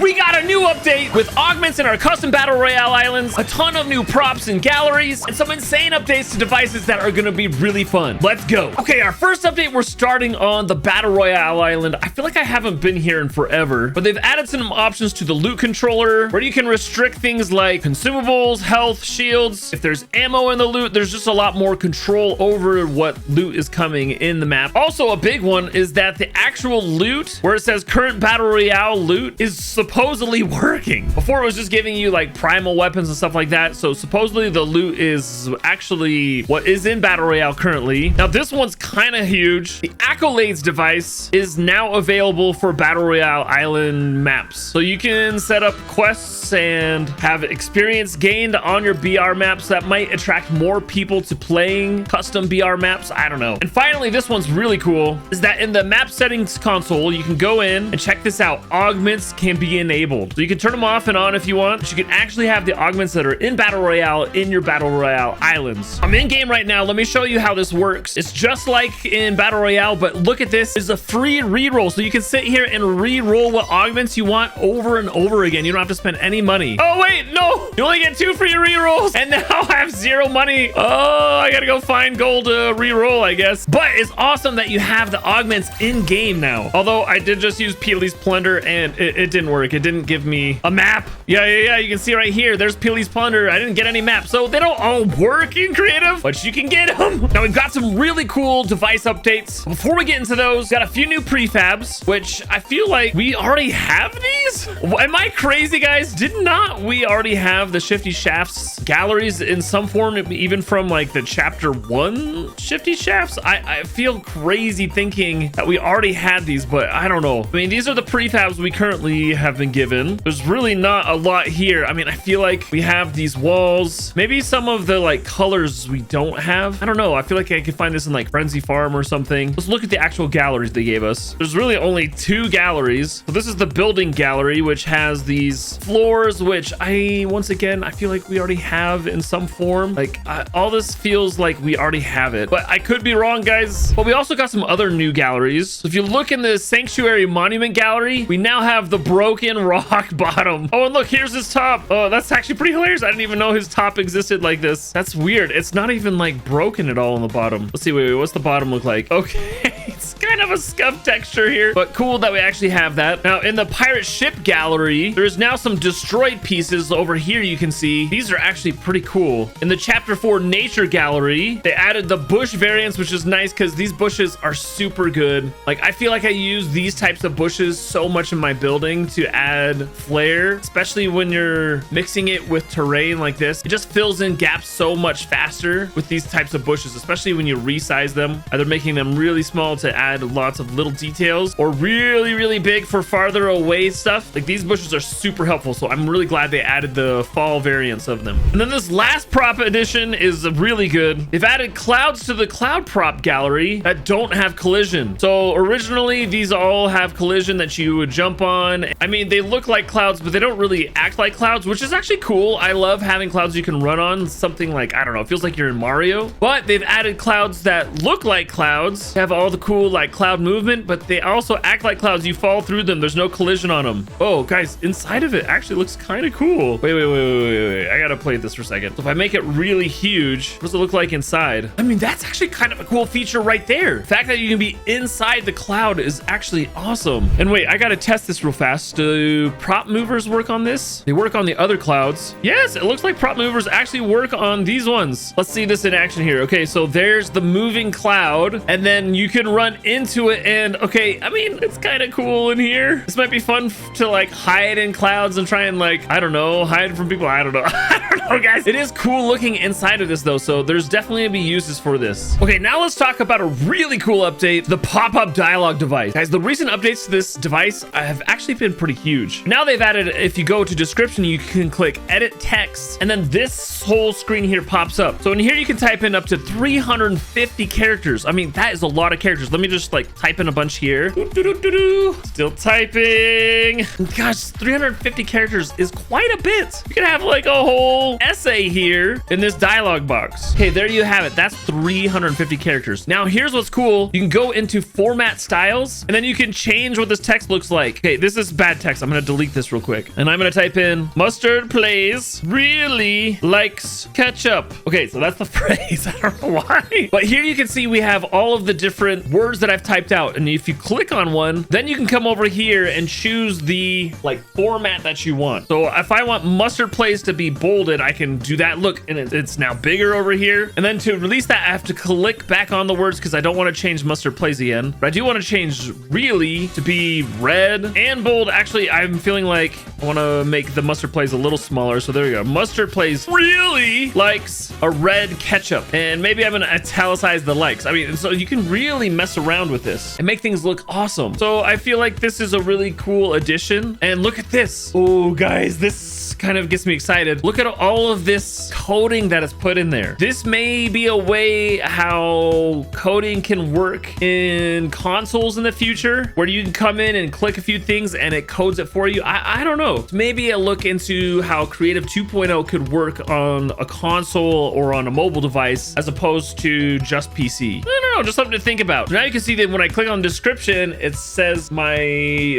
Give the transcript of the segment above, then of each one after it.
We got a new update with augments in our custom battle royale islands, a ton of new props and galleries, and some insane updates to devices that are gonna be really fun. Let's go. Okay, our first update, we're starting on the battle royale island. I feel like I haven't been here in forever, but they've added some options to the loot controller where you can restrict things like consumables, health, shields. If there's ammo in the loot, there's just a lot more control over what loot is coming in the map. Also, a big one is that the actual loot, where it says current battle royale loot, is supposedly working. Before, it was just giving you like primal weapons and stuff like that. So supposedly the loot is actually what is in battle royale currently. Now this one's kind of huge. The accolades device is now available for battle royale island maps, so you can set up quests and have experience gained on your BR maps that might attract more people to playing custom BR maps. I don't know. And finally, this one's really cool, is that in the map settings console, you can go in and check this out. Augments can be enabled, so you can turn them off and on if you want, but you can actually have the augments that are in battle royale in your battle royale islands. I'm in game right now. Let me show you how this works. It's just like in battle royale, but look at this. It's a free reroll, so you can sit here and re-roll what augments you want over and over again. You don't have to spend any money. Oh wait, no, you only get 2 free rerolls, and now I have 0 money. Oh, I gotta go find gold to re-roll, I guess. But it's awesome that you have the augments in game now. Although I did just use Peely's Plunder and it didn't work. It didn't give me a map. Yeah, you can see right here, there's Peely's Plunder. I didn't get any maps, so they don't all work in creative, but you can get them. Now we've got some really cool device updates. Before we get into those, got a few new prefabs, which I feel like we already have these. Am I crazy, guys? Did not we already have the Shifty Shafts galleries in some form, even from like the chapter 1 Shifty Shafts? I feel crazy thinking that we already had these, but I don't know. I mean, these are the prefabs we currently have been given. There's really not a lot here. I mean, I feel like we have these walls, maybe some of the like colors we don't have. I don't know. I feel like I could find this in like Frenzy Farm or something. Let's look at the actual galleries they gave us. There's really only 2 galleries. So this is the building gallery, which has these floors, which once again, I feel like we already have in some form. Like all this feels like we already have it, but I could be wrong, guys. But we also got some other new galleries. So if you look in the Sanctuary Monument gallery, we now have the broken rock bottom. Oh, and look, here's his top. Oh, that's actually pretty hilarious. I didn't even know his top existed like this. That's weird. It's not even like broken at all on the bottom. Let's see. Wait, what's the bottom look like? Okay, it's kind of a scuffed texture here, but cool that we actually have that. Now in the pirate ship gallery, there's now some destroyed pieces over here. You can see these are actually pretty cool. In the chapter 4 nature gallery, they added the bush variants, which is nice because these bushes are super good. Like I feel like I use these types of bushes so much in my building to add flair, especially when you're mixing it with terrain like this. It just fills in gaps so much faster with these types of bushes, especially when you resize them, either making them really small to add lots of little details or really big for farther away stuff. Like these bushes are super helpful, so I'm really glad they added the fall variants of them. And then this last prop edition is really good. They've added clouds to the cloud prop gallery that don't have collision. So originally these all have collision that you would jump on. I mean, they look like clouds, but they don't really act like clouds, which is actually cool. I love having clouds you can run on. Something like, I don't know, it feels like you're in Mario. But they've added clouds that look like clouds, have all the cool like cloud movement, but they also act like clouds. You fall through them, there's no collision on them. Oh guys, inside of it actually looks kind of cool. Wait, I gotta play this for a second. So if I make it really huge, what does it look like inside? I mean, that's actually kind of a cool feature right there. The fact that you can be inside the cloud is actually awesome. And wait, I gotta test this real fast. Do prop movers work on this? They work on the other clouds. Yes, it looks like prop movers actually work on these ones. Let's see this in action here. Okay, so there's the moving cloud, and then you can run into it. And okay, I mean, it's kind of cool in here. This might be fun to like hide in clouds and try and like, I don't know, hide from people. I don't know. I don't know, guys. It is cool looking inside of this though, so there's definitely gonna be uses for this. Okay, now let's talk about a really cool update, the pop-up dialogue device. Guys, the recent updates to this device have actually been pretty huge. Now they've added, if you go to description, you can click edit text, and then this whole screen here pops up. So in here you can type in up to 350 characters. I mean, that is a lot of characters. characters. Let me just like type in a bunch here. Still typing. Gosh, 350 characters is quite a bit. You can have like a whole essay here in this dialogue box. Okay, there you have it. That's 350 characters. Now here's what's cool. You can go into format styles and then you can change what this text looks like. Okay, this is bad text. I'm gonna delete this real quick. And I'm gonna type in mustard plays really likes ketchup. Okay, so that's the phrase. I don't know why. But here you can see we have all of the different words that I've typed out. And if you click on one, then you can come over here and choose the like format that you want. So if I want mustard plays to be bolded, I can do that. Look, and it's now bigger over here. And then to release that, I have to click back on the words because I don't want to change mustard plays again. But I do want to change really to be red and bold. Actually, I'm feeling like I want to make the mustard plays a little smaller. So there we go. Mustard plays really likes a red ketchup. And maybe I'm going to italicize the likes. I mean, so you can really mess around with this and make things look awesome. So I feel like this is a really cool addition. And look at this. Oh, guys, this kind of gets me excited. Look at all of this coding that is put in there. This may be a way how coding can work in consoles in the future, where you can come in and click a few things and it codes it for you. I don't know. Maybe a look into how Creative 2.0 could work on a console or on a mobile device as opposed to just PC. I don't know, just something to think about. Now you can see that when I click on description, it says my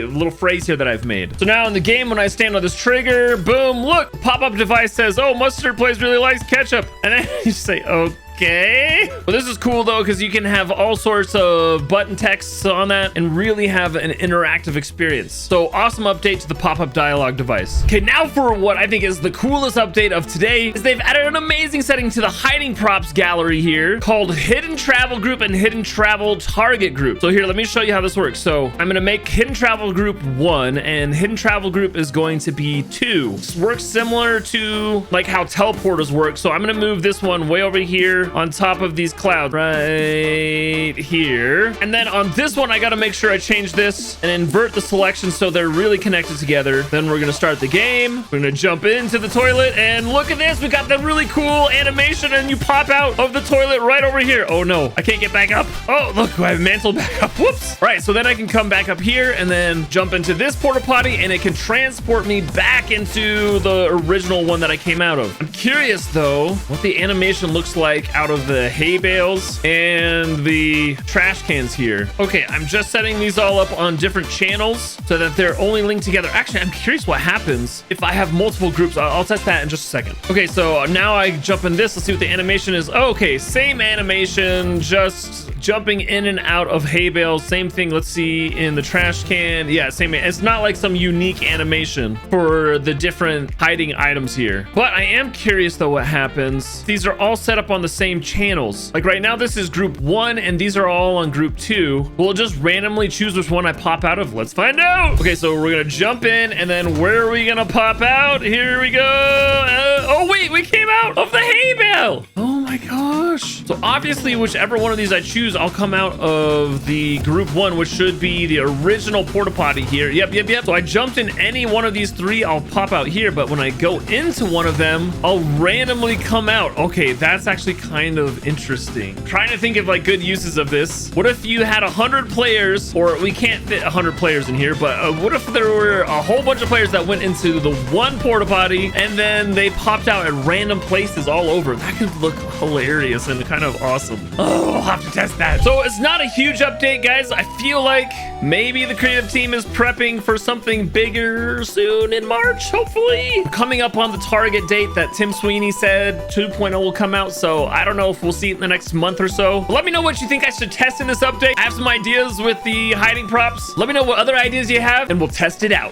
little phrase here that I've made. So now in the game, when I stand on this trigger, boom, look, pop-up device says, oh, mustard plays really likes ketchup. And then you say, okay. Well, this is cool though, because you can have all sorts of button texts on that and really have an interactive experience. So awesome update to the pop-up dialogue device. Okay, now for what I think is the coolest update of today is they've added an amazing setting to the hiding props gallery here called hidden travel group and hidden travel target group. So here, let me show you how this works. So I'm going to make hidden travel group 1 and hidden travel group is going to be 2. This works similar to like how teleporters work. So I'm going to move this one way over here on top of these clouds right here. And then on this one, I got to make sure I change this and invert the selection so they're really connected together. Then we're going to start the game. We're going to jump into the toilet and look at this. We got the really cool animation and you pop out of the toilet right over here. Oh no, I can't get back up. Oh, look, I have mantled back up. Whoops. All right, so then I can come back up here and then jump into this porta potty and it can transport me back into the original one that I came out of. I'm curious though, what the animation looks like out of the hay bales and the trash cans here. Okay, I'm just setting these all up on different channels so that they're only linked together. Actually, I'm curious what happens if I have multiple groups. I'll test that in just a second. Okay, so now I jump in this. Let's see what the animation is. Okay, same animation, just jumping in and out of hay bales. Same thing. Let's see in the trash can. Yeah, same. It's not like some unique animation for the different hiding items here. But I am curious though what happens. These are all set up on the same channels. Like right now, this is group 1 and these are all on group 2. We'll just randomly choose which one I pop out of. Let's find out. Okay, so we're gonna jump in and then where are we gonna pop out? Here we go. Oh wait, we came out of the hay bale. Oh my gosh. So obviously whichever one of these I choose, I'll come out of the group 1, which should be the original porta potty here. Yep. So I jumped in any one of these 3, I'll pop out here, but when I go into one of them, I'll randomly come out. Okay, that's actually kind of interesting. I'm trying to think of like good uses of this. What if you had 100 players, or we can't fit 100 players in here, but what if there were a whole bunch of players that went into the one porta potty and then they popped out at random places all over? That could look hilarious and kind of awesome. Oh, I'll have to test that. So it's not a huge update, guys. I feel like maybe the creative team is prepping for something bigger soon in March, hopefully. Coming up on the target date that Tim Sweeney said 2.0 will come out. So I don't know if we'll see it in the next month or so. But let me know what you think I should test in this update. I have some ideas with the hiding props. Let me know what other ideas you have and we'll test it out.